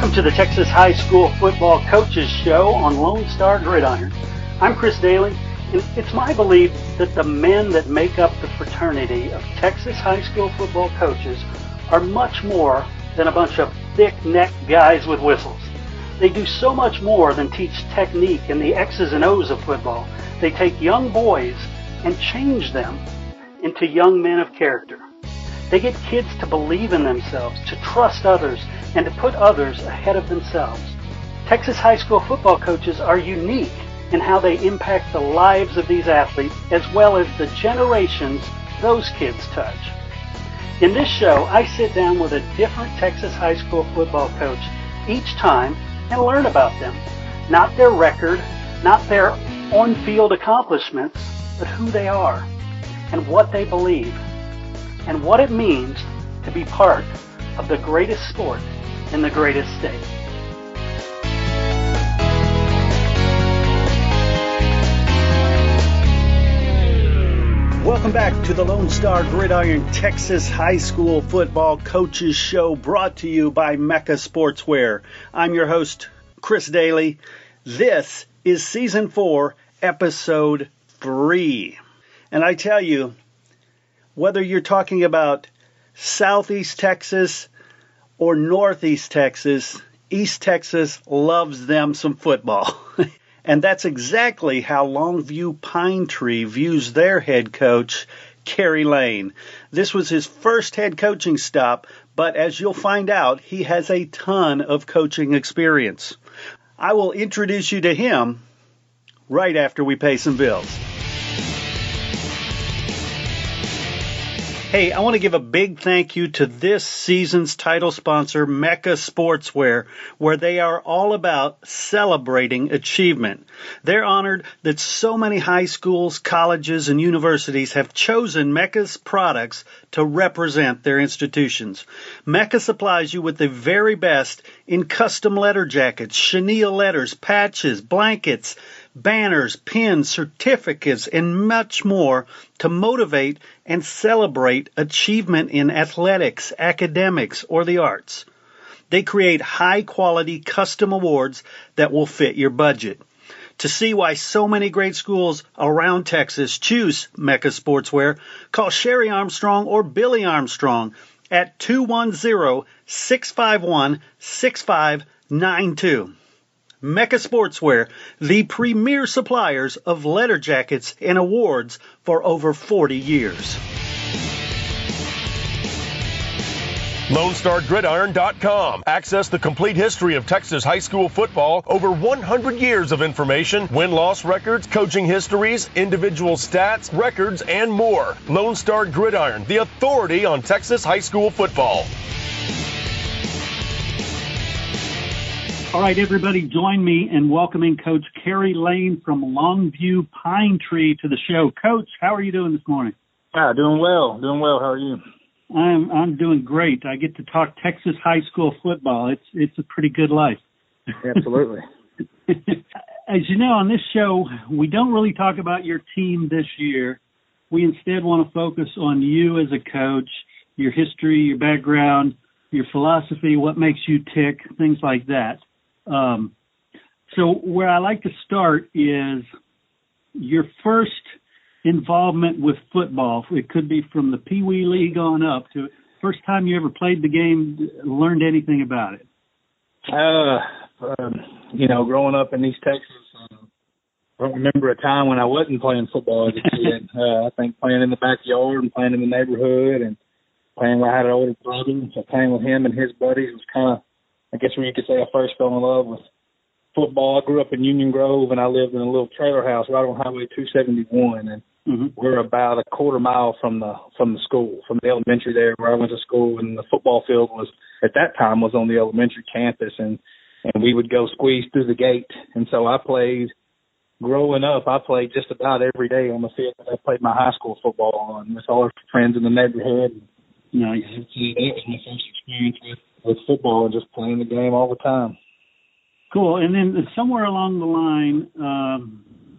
Welcome to the Texas High School Football Coaches Show on Lone Star Gridiron. I'm Chris Daly, and it's my belief that the men that make up the fraternity of Texas high school football coaches are much more than a bunch of thick-necked guys with whistles. They do so much more than teach technique and the X's and O's of football. They take young boys and change them into young men of character. They get kids to believe in themselves, to trust others, and to put others ahead of themselves. Texas high school football coaches are unique in how they impact the lives of these athletes as well as the generations those kids touch. In this show, I sit down with a different Texas high school football coach each time and learn about them. Not their record, not their on-field accomplishments, but who they are and what they believe and what it means to be part of the greatest sport in the greatest state. Welcome back to the Lone Star Gridiron Texas High School Football Coaches Show, brought to you by Mecca Sportswear. I'm your host, Chris Daly. This is Season 4, Episode 3. And I tell you, whether you're talking about Southeast Texas or Northeast Texas, East Texas loves them some football. And that's exactly how Longview Pine Tree views their head coach, Kerry Lane. This was his first head coaching stop, but as you'll find out, he has a ton of coaching experience. I will introduce you to him right after we pay some bills. Hey, I want to give a big thank you to this season's title sponsor, Mecca Sportswear, where they are all about celebrating achievement. They're honored that so many high schools, colleges, and universities have chosen Mecca's products to represent their institutions. Mecca supplies you with the very best in custom letter jackets, chenille letters, patches, blankets, banners, pins, certificates, and much more to motivate and celebrate achievement in athletics, academics, or the arts. They create high-quality custom awards that will fit your budget. To see why so many great schools around Texas choose Mecca Sportswear, call Sherry Armstrong or Billy Armstrong at 210-651-6592. Mecca Sportswear, the premier suppliers of letter jackets and awards for over 40 years. LoneStarGridiron.com. Access the complete history of Texas high school football, over 100 years of information, win-loss records, coaching histories, individual stats, records, and more. Lone Star Gridiron, the authority on Texas high school football. All right, everybody, join me in welcoming Coach Kerry Lane from Longview Pine Tree to the show. Coach, how are you doing this morning? Doing well. How are you? I'm doing great. I get to talk Texas high school football. It's a pretty good life. Absolutely. As you know, on this show, we don't really talk about your team this year. We instead want to focus on you as a coach, your history, your background, your philosophy, what makes you tick, things like that. So where I like to start is your first involvement with football. It could be from the Pee Wee League on up to first time you ever played the game, learned anything about it. Growing up in East Texas, I don't remember a time when I wasn't playing football as a kid. I think playing in the backyard and playing in the neighborhood and playing where I had an older brother, so playing with him and his buddies was kind of, I guess where you could say I first fell in love with football. I grew up in Union Grove, and I lived in a little trailer house right on Highway 271, and we're about a quarter mile from the school, from the elementary there where I went to school, and the football field was, at that time, was on the elementary campus, and we would go squeeze through the gate. And so growing up, I played just about every day on the field that I played my high school football on with all our friends in the neighborhood. Nice. That was my first experience with football and just playing the game all the time. Cool. And then somewhere along the line,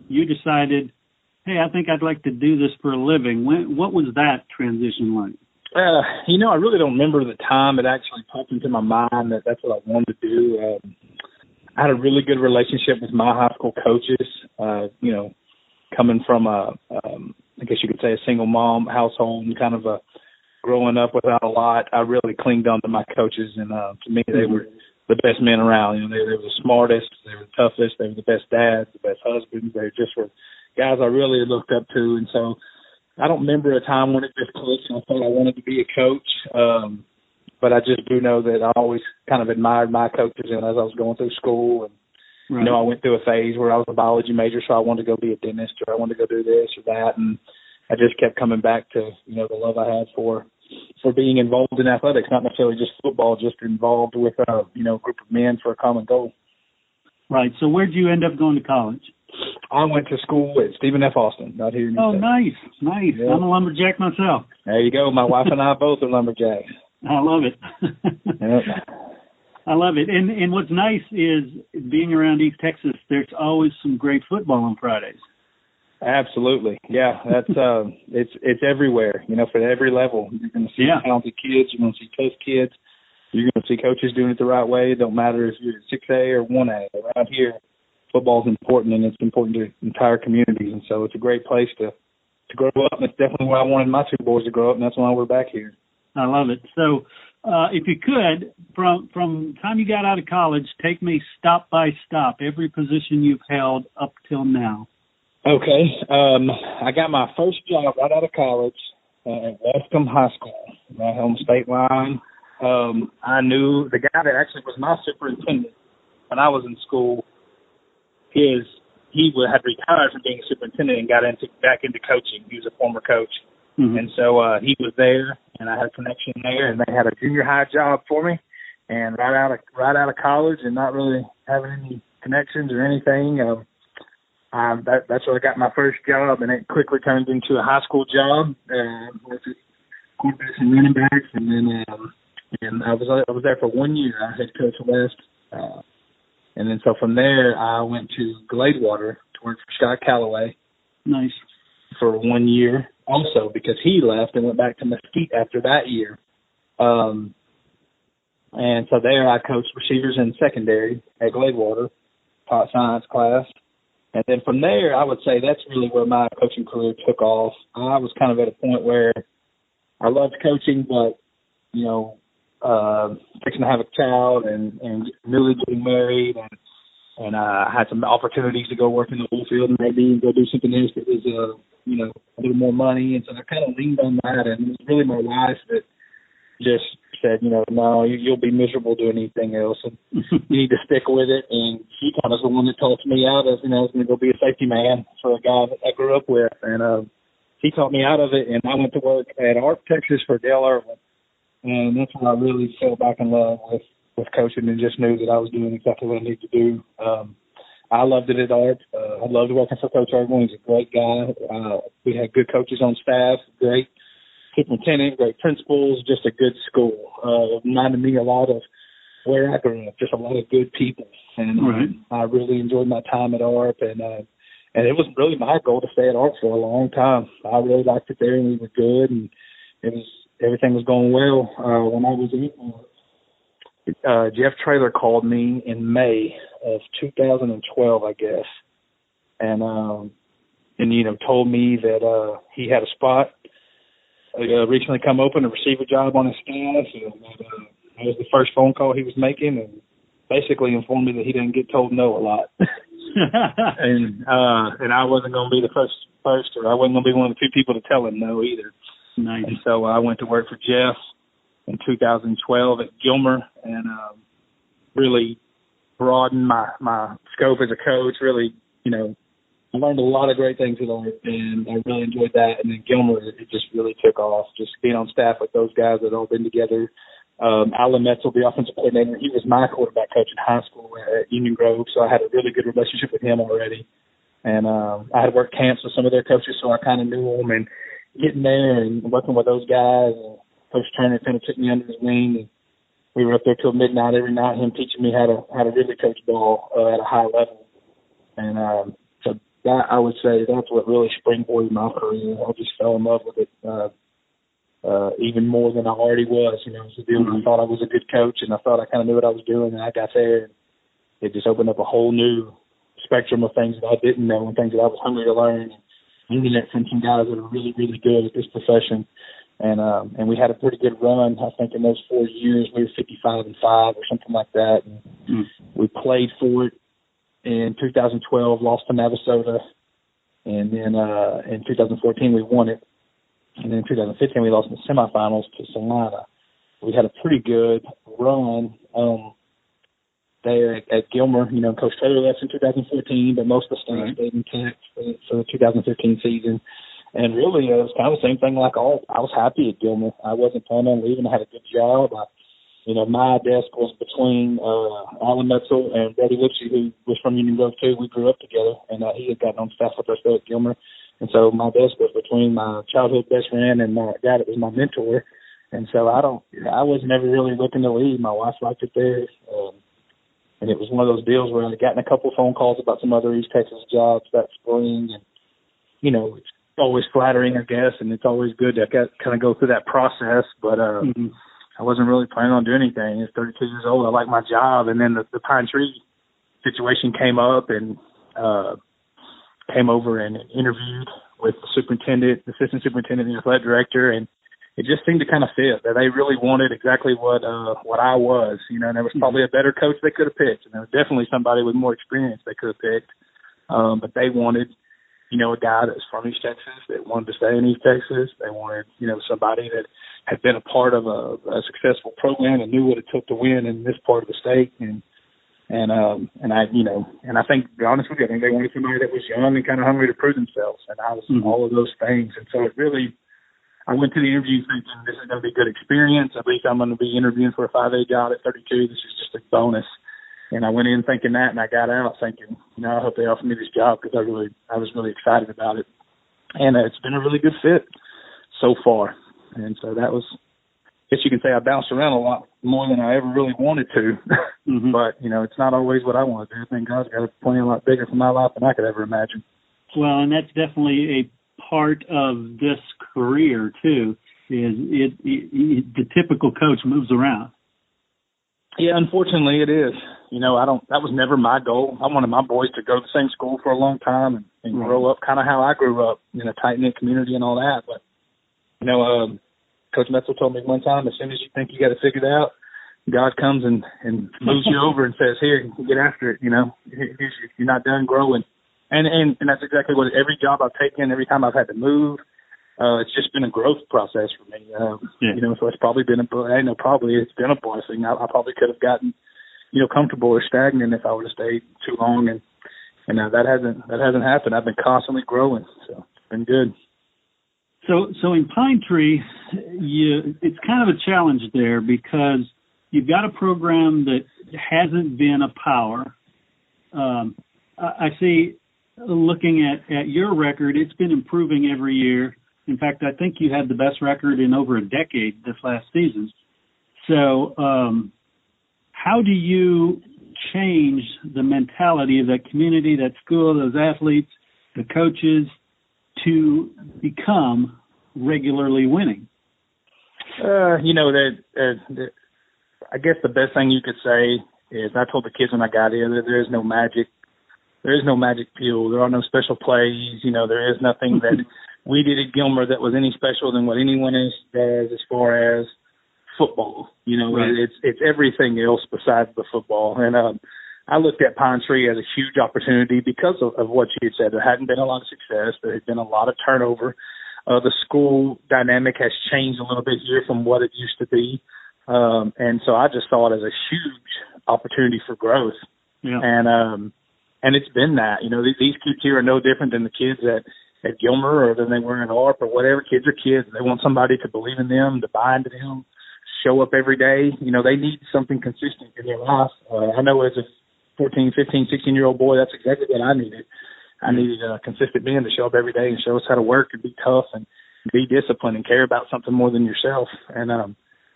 you decided, hey, I think I'd like to do this for a living. What was that transition like? I really don't remember the time it actually popped into my mind that that's what I wanted to do. I had a really good relationship with my high school coaches, coming from I guess you could say a single mom household and kind of growing up without a lot. I really clinged on to my coaches, and to me, they were the best men around. They were the smartest, they were the toughest, they were the best dads, the best husbands. They just were guys I really looked up to, and so I don't remember a time when it just clicked and I thought I wanted to be a coach. But I just do know that I always kind of admired my coaches, and as I was going through school, and I went through a phase where I was a biology major, so I wanted to go be a dentist, or I wanted to go do this or that, and I just kept coming back to the love I had for being involved in athletics, not necessarily just football, just involved with a group of men for a common goal. Right. So where did you end up going to college? I went to school at Stephen F. Austin, out here in East Nice. Yeah. I'm a lumberjack myself. There you go. My wife and I both are lumberjacks. I love it. Yep. I love it. And what's nice is being around East Texas, there's always some great football on Fridays. Absolutely. Yeah, that's it's everywhere, for every level. You're going to see talented kids, you're going to see tough kids, you're going to see coaches doing it the right way. It don't matter if you're 6A or 1A. Around here, football is important, and it's important to entire communities, and so it's a great place to grow up, and it's definitely where I wanted my two boys to grow up, and that's why we're back here. I love it. So if you could, from the time you got out of college, take me stop by stop, every position you've held up till now. Okay. I got my first job right out of college at Waskom High School, right on the state line. I knew the guy that actually was my superintendent when I was in school. He had retired from being a superintendent and got back into coaching. He was a former coach. Mm-hmm. And so he was there, and I had a connection there, and they had a junior high job for me. And right out of college and not really having any connections or anything, that's where I got my first job, and it quickly turned into a high school job with quarterbacks and running backs. And then and I was there for 1 year. I head coach West. And then so from there, I went to Gladewater to work for Scott Calloway. Nice. For 1 year also, because he left and went back to Mesquite after that year. And so there I coached receivers in secondary at Gladewater, taught science class. And then from there, I would say that's really where my coaching career took off. I was kind of at a point where I loved coaching, but, fixing to have a child and newly getting married, and I had some opportunities to go work in the oil field and maybe go do something else that was, a little more money. And so I kind of leaned on that, and it was really my wife that just said, no, you'll be miserable doing anything else, and you need to stick with it. And she kind of was the one that talked me out of, I was going to go be a safety man for a guy that I grew up with. And he taught me out of it, and I went to work at Art, Texas for Doelle. And that's when I really fell back in love with coaching and just knew that I was doing exactly what I needed to do. I loved it at Art. I loved working for Coach Irwin. He's a great guy. We had good coaches on staff, great superintendent, great principals, just a good school. It reminded me a lot of where I grew up, just a lot of good people. And I really enjoyed my time at ARP, and it was really my goal to stay at ARP for a long time. I really liked it there, and we were good, and everything was going well. When I was Jeff Traylor called me in May of 2012, I guess, and told me that he had a spot recently come open, a receiver job on his staff, and that was the first phone call he was making, and basically informed me that he didn't get told no a lot. and I wasn't going to be the first, or I wasn't going to be one of the two people to tell him no either. Nice. And so I went to work for Jeff in 2012 at Gilmer, and really broadened my scope as a coach. Really, I learned a lot of great things at Art, and I really enjoyed that. And then Gilmer, it just really took off, just being on staff with those guys that had all been together. Alan Metzel, the offensive coordinator, he was my quarterback coach in high school at Union Grove, so I had a really good relationship with him already. And I had worked camps with some of their coaches, so I kind of knew them. And getting there and working with those guys, and Coach Turner kind of took me under his wing, and we were up there till midnight every night, him teaching me how to really coach ball at a high level. And so that, I would say, that's what really springboarded my career. I just fell in love with it. even more than I already was. You know, it was a deal where I thought I was a good coach, and I thought I kind of knew what I was doing, and I got there, and it just opened up a whole new spectrum of things that I didn't know and things that I was hungry to learn, and learning it from some guys that are really, really good at this profession. And we had a pretty good run. I think in those 4 years we were 55-5 or something like that. And we played for it in 2012, lost to Navasota, and then in 2014 we won it. And then in 2015 we lost in the semifinals to Salina. We had a pretty good run there at Gilmer. You know, Coach Traylor left in 2014, but most of the staff stayed intact for the 2015 season. And really, it was kind of the same thing like all. I was happy at Gilmer. I wasn't planning on leaving. I had a good job. My desk was between Alan Metzel and Brady Lipsy, who was from Union Grove too. We grew up together, and he had gotten on staff with us there at Gilmer. And so my desk was between my childhood best friend and my guy that was my mentor. And so I was never really looking to leave. My wife liked it there. And it was one of those deals where I had gotten a couple of phone calls about some other East Texas jobs that spring. And, you know, it's always flattering, I guess, and it's always good to kind of go through that process. But I wasn't really planning on doing anything. I was 32 years old. I liked my job. And then the Pine Tree situation came up, and came over and interviewed with the superintendent, the assistant superintendent, and the athletic director, and it just seemed to kind of fit. That they really wanted exactly what I was. You know, and there was probably a better coach they could have picked, and there was definitely somebody with more experience they could have picked. But they wanted, you know, a guy that was from East Texas, that wanted to stay in East Texas. They wanted, you know, somebody that had been a part of a successful program and knew what it took to win in this part of the state. And I think, to be honest with you, I think they wanted somebody that was young and kind of hungry to prove themselves. And I was all of those things. And so it really, I went to the interview thinking this is going to be a good experience. At least I'm going to be interviewing for a 5A job at 32. This is just a bonus. And I went in thinking that, and I got out thinking, you know, I hope they offer me this job, because I was really excited about it. And it's been a really good fit so far. And so that was, I guess you can say I bounced around a lot more than I ever really wanted to. But, you know, it's not always what I want to do. I think God's got a plan a lot bigger for my life than I could ever imagine. Well, and that's definitely a part of this career, too, is the typical coach moves around. Yeah, unfortunately it is. You know, that was never my goal. I wanted my boys to go to the same school for a long time and grow up kind of how I grew up, in a tight-knit community and all that. But, you know, Coach Metzel told me one time, as soon as you think you got it figured out, God comes and moves you over and says, here, get after it, you know. You're not done growing. And that's exactly what every job I've taken, every time I've had to move, it's just been a growth process for me. You know, so it's probably been it's been a blessing. I probably could have gotten, you know, comfortable or stagnant if I would have stayed too long. And that hasn't happened. I've been constantly growing. So it's been good. So in Pine Tree, it's kind of a challenge there, because you've got a program that hasn't been a power. I see, looking at your record, it's been improving every year. In fact, I think you had the best record in over a decade this last season. So how do you change the mentality of that community, that school, those athletes, the coaches, to become regularly winning? You know, I guess the best thing you could say is, I told the kids when I got here that there is no magic. There is no magic pill. There are no special plays. You know, there is nothing that we did at Gilmer that was any special than what anyone else does as far as football. You know, it's everything else besides the football. And I looked at Pine Tree as a huge opportunity because of what you had said. There hadn't been a lot of success. There had been a lot of turnover. The school dynamic has changed a little bit here from what it used to be. And so I just saw it as a huge opportunity for growth. Yeah. And it's been that. You know, these kids here are no different than the kids at Gilmer or than they were in ARP or whatever. Kids are kids. They want somebody to believe in them, to buy into them, show up every day. You know, they need something consistent in their life. I know as a 14, 15, 16-year-old boy, that's exactly what I needed. I needed consistent men to show up every day and show us how to work and be tough and be disciplined and care about something more than yourself. And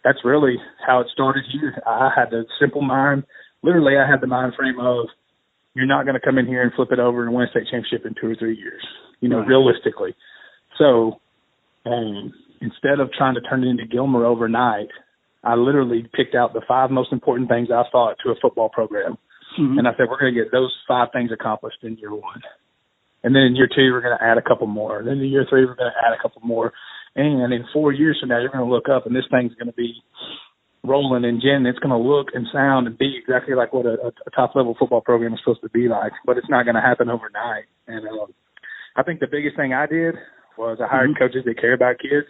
that's really how it started here. I had a simple mind. Literally, I had the mind frame of, you're not going to come in here and flip it over and win a state championship in 2 or 3 years, you know, realistically. So instead of trying to turn it into Gilmer overnight, I literally picked out the 5 most important things I thought to a football program. Mm-hmm. And I said, we're going to get those 5 things accomplished in year 1. And then in year 2, we're going to add a couple more. And then in year 3, we're going to add a couple more. And in 4 years from now, you're going to look up, and this thing's going to be rolling and Jen. It's going to look and sound and be exactly like what a top-level football program is supposed to be like. But it's not going to happen overnight. And I think the biggest thing I did was I hired coaches that care about kids.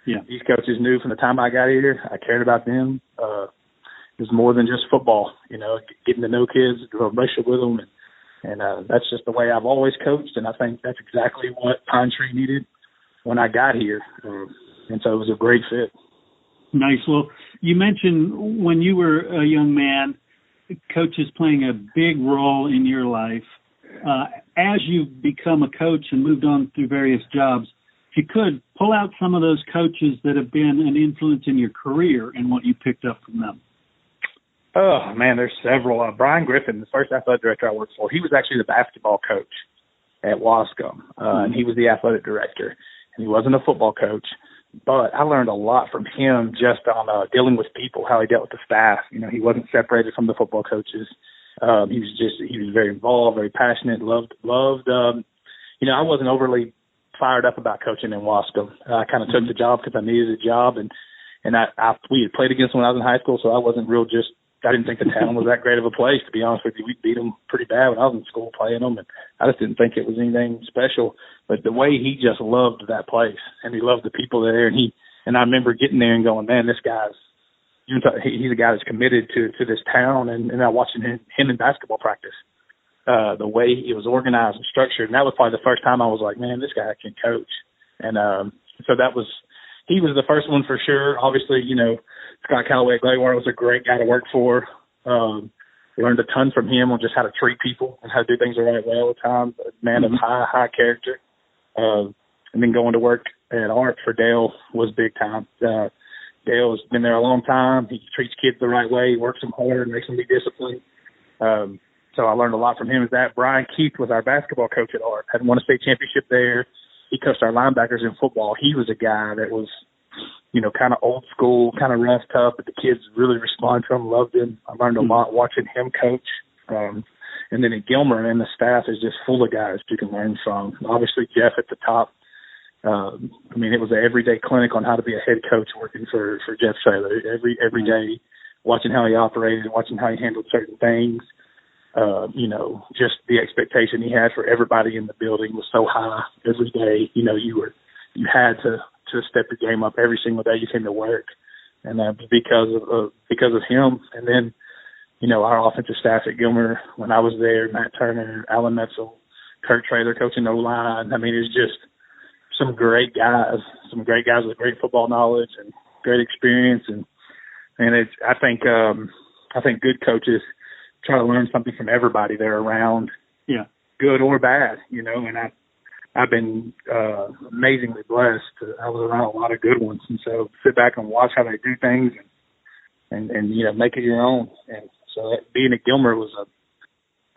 Yeah. These coaches knew from the time I got here, I cared about them. It was more than just football, getting to know kids, develop a relationship with them. And that's just the way I've always coached. And I think that's exactly what Pine Tree needed when I got here. And so it was a great fit. Nice. Well, you mentioned when you were a young man, coaches playing a big role in your life. As you've become a coach and moved on through various jobs, if you could, pull out some of those coaches that have been an influence in your career and what you picked up from them. Oh, man, there's several. Brian Griffin, the first athletic director I worked for, he was actually the basketball coach at Waskom, and he was the athletic director. And he wasn't a football coach, but I learned a lot from him just on dealing with people, how he dealt with the staff. He wasn't separated from the football coaches. He was very involved, very passionate, loved. I wasn't overly fired up about coaching in Waskom. I kind of took the job because I needed a job, and we had played against them when I was in high school, so I wasn't I didn't think the town was that great of a place, to be honest with you. We beat them pretty bad when I was in school playing them, and I just didn't think it was anything special. But the way he just loved that place, and he loved the people there, and I remember getting there and going, man, this guy's he's a guy that's committed to this town, and I watching him in basketball practice. The way it was organized and structured, and that was probably the first time I was like, man, this guy can coach. And so he was the first one for sure. Obviously, Scott Calloway at Gladewater was a great guy to work for. Learned a ton from him on just how to treat people and how to do things the right way all the time. A man of high character. And then going to work at Art for Doelle was big time. Dale's been there a long time. He treats kids the right way. He works them hard and makes them be disciplined. So I learned a lot from him. Brian Keith was our basketball coach at Art. Had won a state championship there. He coached our linebackers in football. He was a guy that was, kind of old school, kind of rough, tough, but the kids really responded to him, loved him. I learned a lot watching him coach. And then at Gilmer, and the staff is just full of guys you can learn from. Obviously, Jeff at the top. It was an everyday clinic on how to be a head coach working for Jeff Traylor. Every day, watching how he operated, watching how he handled certain things. Just the expectation he had for everybody in the building was so high every day. You had to step your game up every single day you came to work, and because of him. And then, our offensive staff at Gilmer when I was there, Matt Turner, Alan Metzel, Kurt Traylor coaching O-line. It's just some great guys with great football knowledge and great experience, and I think good coaches try to learn something from everybody they're around, good or bad, and I've been amazingly blessed. I was around a lot of good ones, and so sit back and watch how they do things and make it your own. And so being at Gilmer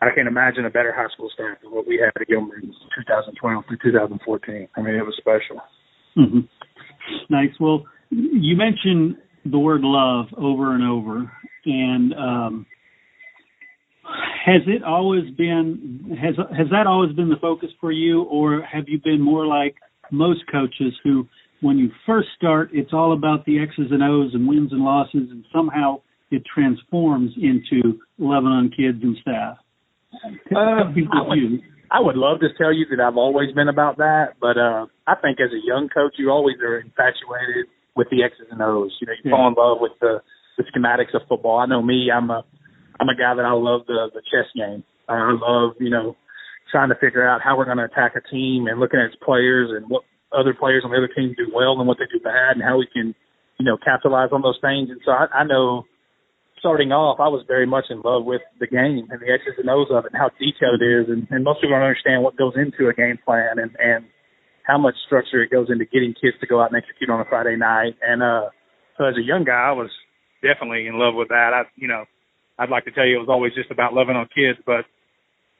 I can't imagine a better high school staff than what we had at Gilmer in 2012 through 2014. It was special. Mm-hmm. Nice. Well, you mentioned the word love over and over, and has that always been the focus for you, or have you been more like most coaches who, when you first start, it's all about the X's and O's and wins and losses, and somehow it transforms into loving on kids and staff? I would love to tell you that I've always been about that, but I think as a young coach, you always are infatuated with the X's and O's. You fall in love with the schematics of football. I know me, I'm a guy that I love the chess game. I love, trying to figure out how we're going to attack a team and looking at its players and what other players on the other team do well and what they do bad and how we can, capitalize on those things. And so I know starting off, I was very much in love with the game and the X's and O's of it and how detailed it is. And most people don't understand what goes into a game plan and how much structure it goes into getting kids to go out and execute on a Friday night. And so as a young guy, I was definitely in love with that. I'd like to tell you it was always just about loving on kids, but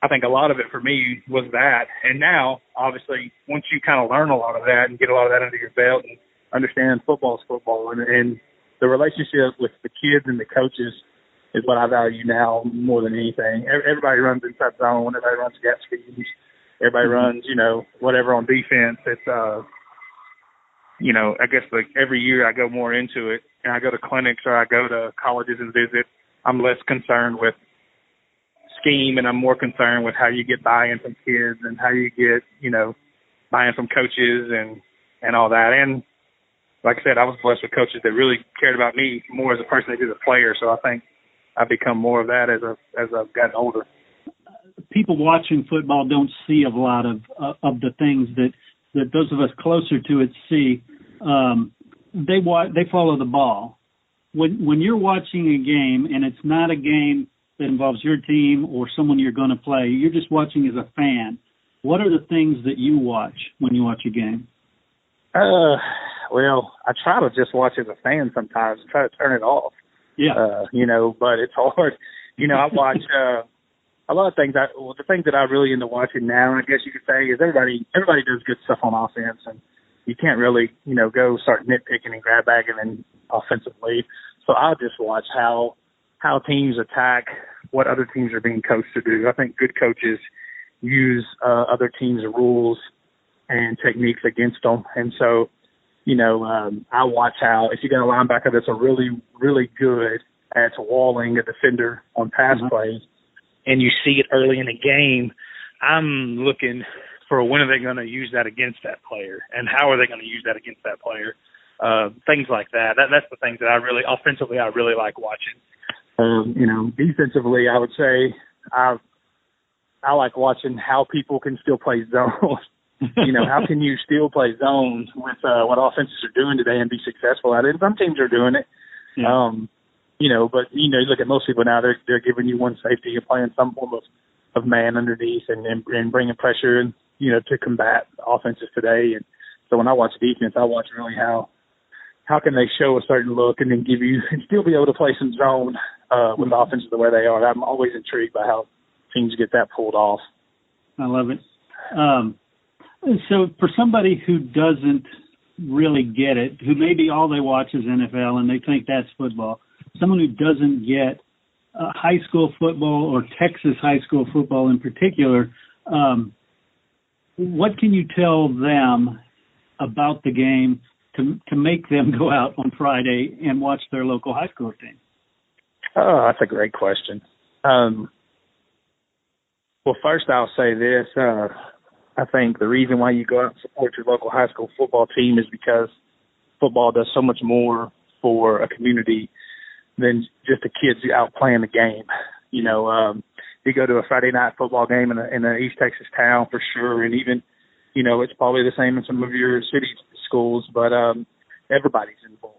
I think a lot of it for me was that. And now, obviously, once you kind of learn a lot of that and get a lot of that under your belt understand football is football, and the relationship with the kids and the coaches is what I value now more than anything. Everybody runs inside zone. Everybody runs gap schemes. Everybody runs, whatever on defense. It's, I guess like every year I go more into it, and I go to clinics or I go to colleges and visit. I'm less concerned with scheme, and I'm more concerned with how you get buy-in from kids and how you get, buy-in from coaches and all that. And like I said, I was blessed with coaches that really cared about me more as a person than as a player. So I think I've become more of that as I've gotten older. People watching football don't see a lot of the things that those of us closer to it see. They follow the ball. When you're watching a game and it's not a game that involves your team or someone you're going to play, you're just watching as a fan. What are the things that you watch when you watch a game? Well, I try to just watch as a fan sometimes and try to turn it off. Yeah. But it's hard. I watch a lot of things. The things that I'm really into watching now, I guess you could say, is everybody does good stuff on offense, and you can't really, go start nitpicking and grab bagging and offensively. So I'll just watch how teams attack, what other teams are being coached to do. I think good coaches use other teams' rules and techniques against them. And so, I watch how if you got a linebacker that's a really, really good at walling a defender on pass plays, and you see it early in the game, I'm looking for when are they going to use that against that player, and how are they going to use that against that player? Things like that. That's the things that offensively I really like watching. Defensively, I would say I like watching how people can still play zone. How can you still play zones with what offenses are doing today and be successful at it? And some teams are doing it. Yeah. But you look at most people now, they're giving you one safety and playing some form of man underneath and bringing pressure and, to combat offenses today. And so when I watch defense, I watch really how can they show a certain look and then give you and still be able to play some zone with offenses the way they are. I'm always intrigued by how teams get that pulled off. I love it. So for somebody who doesn't really get it, who maybe all they watch is NFL and they think that's football, someone who doesn't get high school football or Texas high school football in particular, what can you tell them about the game to make them go out on Friday and watch their local high school team? Oh, that's a great question. Well, first I'll say this. I think the reason why you go out and support your local high school football team is because football does so much more for a community than just the kids out playing the game. You go to a Friday night football game in an East Texas town for sure, and even, it's probably the same in some of your city schools, but everybody's involved.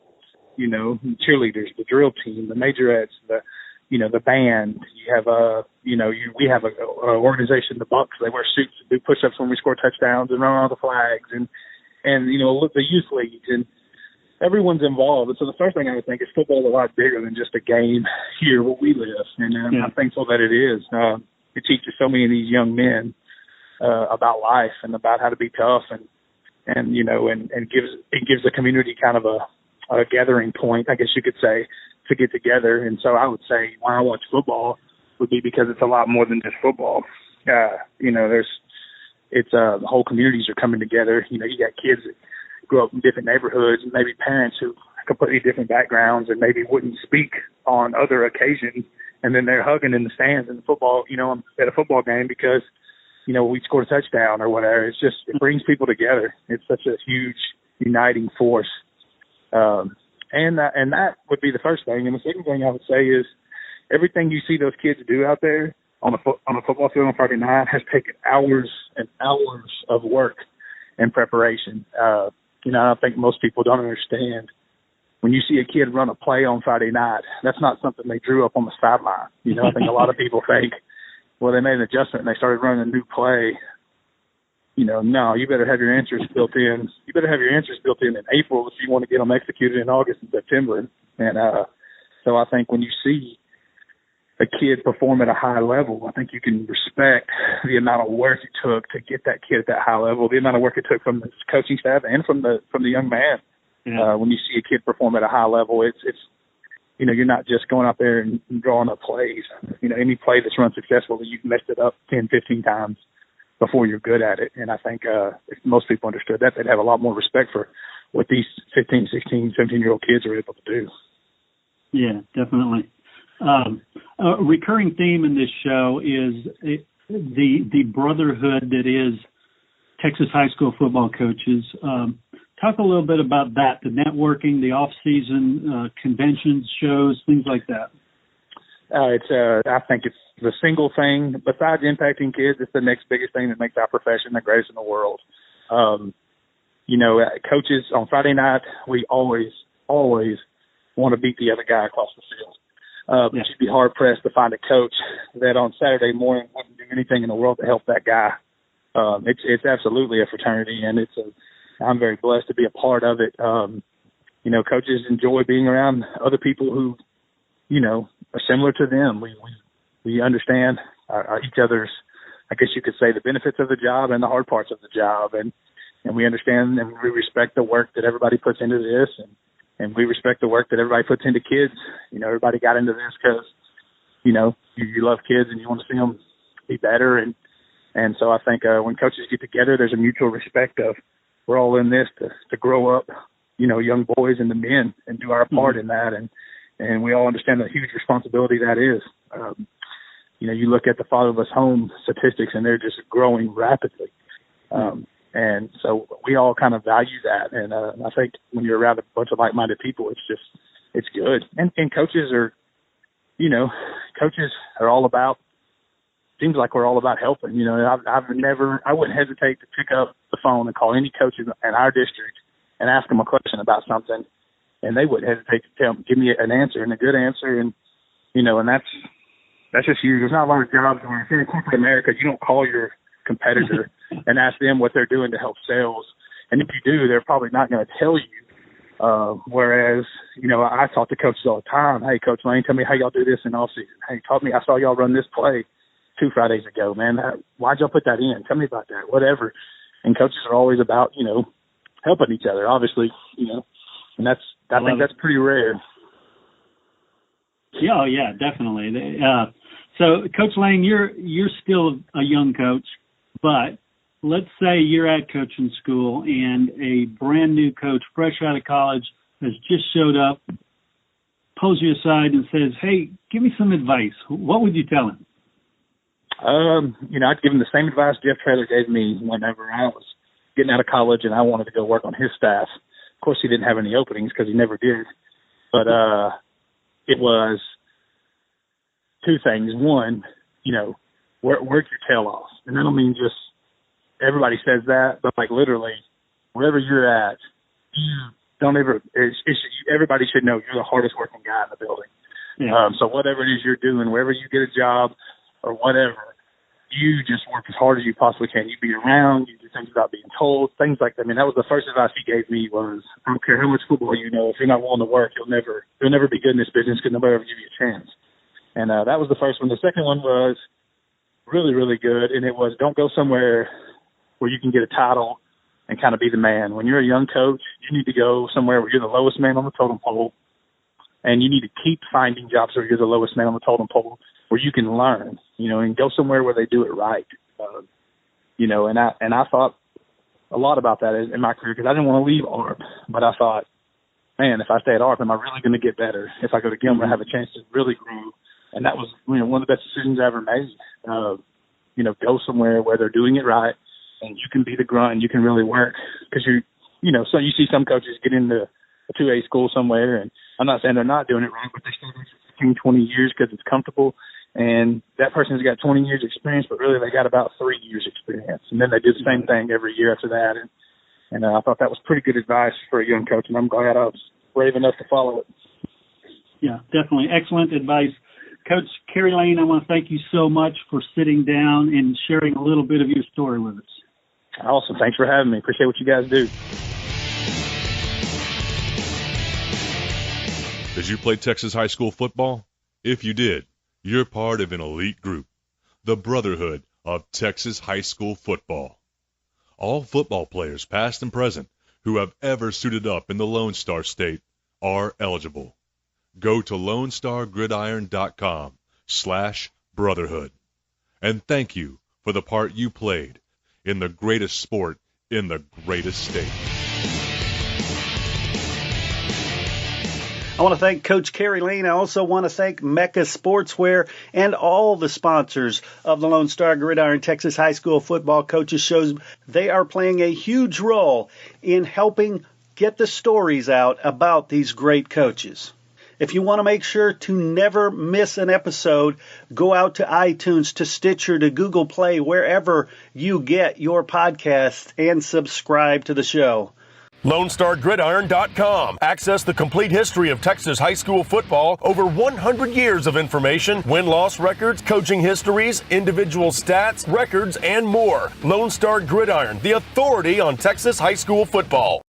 Cheerleaders, the drill team, the majorettes, the band. You have we have a organization, the Bucks. They wear suits and do push-ups when we score touchdowns and run all the flags, and the youth leagues, and everyone's involved. And so the first thing I would think is football is a lot bigger than just a game here where we live, and I'm thankful that it is. It teaches so many of these young men about life and about how to be tough, and gives the community kind of a gathering point, I guess you could say, to get together. And so I would say why I watch football would be because it's a lot more than just football. The whole communities are coming together. You got kids that grow up in different neighborhoods and maybe parents who have completely different backgrounds and maybe wouldn't speak on other occasions. And then they're hugging in the stands in football, at a football game because, we scored a touchdown or whatever. It brings people together. It's such a huge uniting force. And that would be the first thing. And the second thing I would say is everything you see those kids do out there on a football field on Friday night has taken hours and hours of work and preparation. I think most people don't understand. When you see a kid run a play on Friday night, that's not something they drew up on the sideline. I think a lot of people think, well, they made an adjustment and they started running a new play. No, you better have your answers built in. You better have your answers built in April if you want to get them executed in August and September. And so I think when you see a kid perform at a high level, I think you can respect the amount of work it took to get that kid at that high level, the amount of work it took from the coaching staff and from the young man. Yeah. When you see a kid perform at a high level, it's you're not just going out there and drawing up plays. Any play that's run successfully, you've messed it up 10, 15 times before you're good at it. And I think if most people understood that, they'd have a lot more respect for what these 15, 16, 17-year-old kids are able to do. Yeah, definitely. A recurring theme in this show is the brotherhood that is Texas high school football coaches. Talk a little bit about that, the networking, the off-season conventions, shows, things like that. I think it's the single thing, besides impacting kids, it's the next biggest thing that makes our profession the greatest in the world. Coaches on Friday night, we always want to beat the other guy across the field. But you'd be hard-pressed to find a coach that on Saturday morning wouldn't do anything in the world to help that guy. It's absolutely a fraternity, and I'm very blessed to be a part of it. Coaches enjoy being around other people who, are similar to them. We understand each other's, I guess you could say, the benefits of the job and the hard parts of the job, and we understand and we respect the work that everybody puts into this, and we respect the work that everybody puts into kids. Everybody got into this because, you love kids and you want to see them be better, and so I think when coaches get together, there's a mutual respect of we're all in this to grow up, young boys into men and do our part in that. And we all understand the huge responsibility that is. You look at the fatherless home statistics and they're just growing rapidly. And so we all kind of value that. And I think when you're around a bunch of like-minded people, it's good. And coaches are all about, seems like we're all about helping. I wouldn't hesitate to pick up the phone and call any coach in our district and ask them a question about something, and they wouldn't hesitate to give me an answer and a good answer. And and that's just huge. There's not a lot of jobs where in corporate America you don't call your competitor and ask them what they're doing to help sales, and if you do, they're probably not going to tell you. Whereas I talk to coaches all the time. Hey, Coach Lane, tell me how y'all do this in off season. Hey, I saw y'all run this play 2 Fridays ago, man. Why'd y'all put that in? Tell me about that, whatever. And coaches are always about, helping each other, obviously, and I think that's pretty rare. Yeah, definitely. So, Coach Lane, you're still a young coach, but let's say you're at coaching school and a brand new coach, fresh out of college, has just showed up, pulls you aside and says, hey, give me some advice. What would you tell him? I'd give him the same advice Jeff Traylor gave me whenever I was getting out of college and I wanted to go work on his staff. Of course, he didn't have any openings because he never did. But it was 2 things. One, work your tail off. And I don't mean just everybody says that, but like literally wherever you're at, everybody should know you're the hardest working guy in the building. Yeah. So whatever it is you're doing, wherever you get a job or whatever, you just work as hard as you possibly can. You be around, you do things without being told, things like that. I mean, that was the first advice he gave me was, I don't care how much football you know, if you're not willing to work, you'll never be good in this business because nobody will ever give you a chance. And that was the first one. The second one was really, really good, and it was don't go somewhere where you can get a title and kind of be the man. When you're a young coach, you need to go somewhere where you're the lowest man on the totem pole, and you need to keep finding jobs where you're the lowest man on the totem pole where you can learn, and go somewhere where they do it right. And I thought a lot about that in my career because I didn't want to leave ARP, but I thought, man, if I stay at ARP, am I really going to get better? If I go to Gilmer, I have a chance to really grow. And that was, one of the best decisions I ever made. Go somewhere where they're doing it right and you can be the grunt and you can really work because so you see some coaches get into a 2A school somewhere, and I'm not saying they're not doing it right, but they stay there for 15, 20 years because it's comfortable. And that person's got 20 years experience, but really they got about 3 years experience. And then they do the same thing every year after that. And I thought that was pretty good advice for a young coach, and I'm glad I was brave enough to follow it. Yeah, definitely. Excellent advice. Coach Kerry Lane, I want to thank you so much for sitting down and sharing a little bit of your story with us. Awesome. Thanks for having me. Appreciate what you guys do. Did you play Texas high school football? If you did, you're part of an elite group, the Brotherhood of Texas High School Football. All football players, past and present, who have ever suited up in the Lone Star State are eligible. Go to LoneStarGridiron.com/brotherhood. And thank you for the part you played in the greatest sport in the greatest state. I want to thank Coach Kerry Lane. I also want to thank Mecca Sportswear and all the sponsors of the Lone Star Gridiron Texas High School Football Coaches Shows. They are playing a huge role in helping get the stories out about these great coaches. If you want to make sure to never miss an episode, go out to iTunes, to Stitcher, to Google Play, wherever you get your podcasts, and subscribe to the show. LoneStarGridiron.com. Access the complete history of Texas high school football, over 100 years of information, win-loss records, coaching histories, individual stats, records, and more. Lone Star Gridiron, the authority on Texas high school football.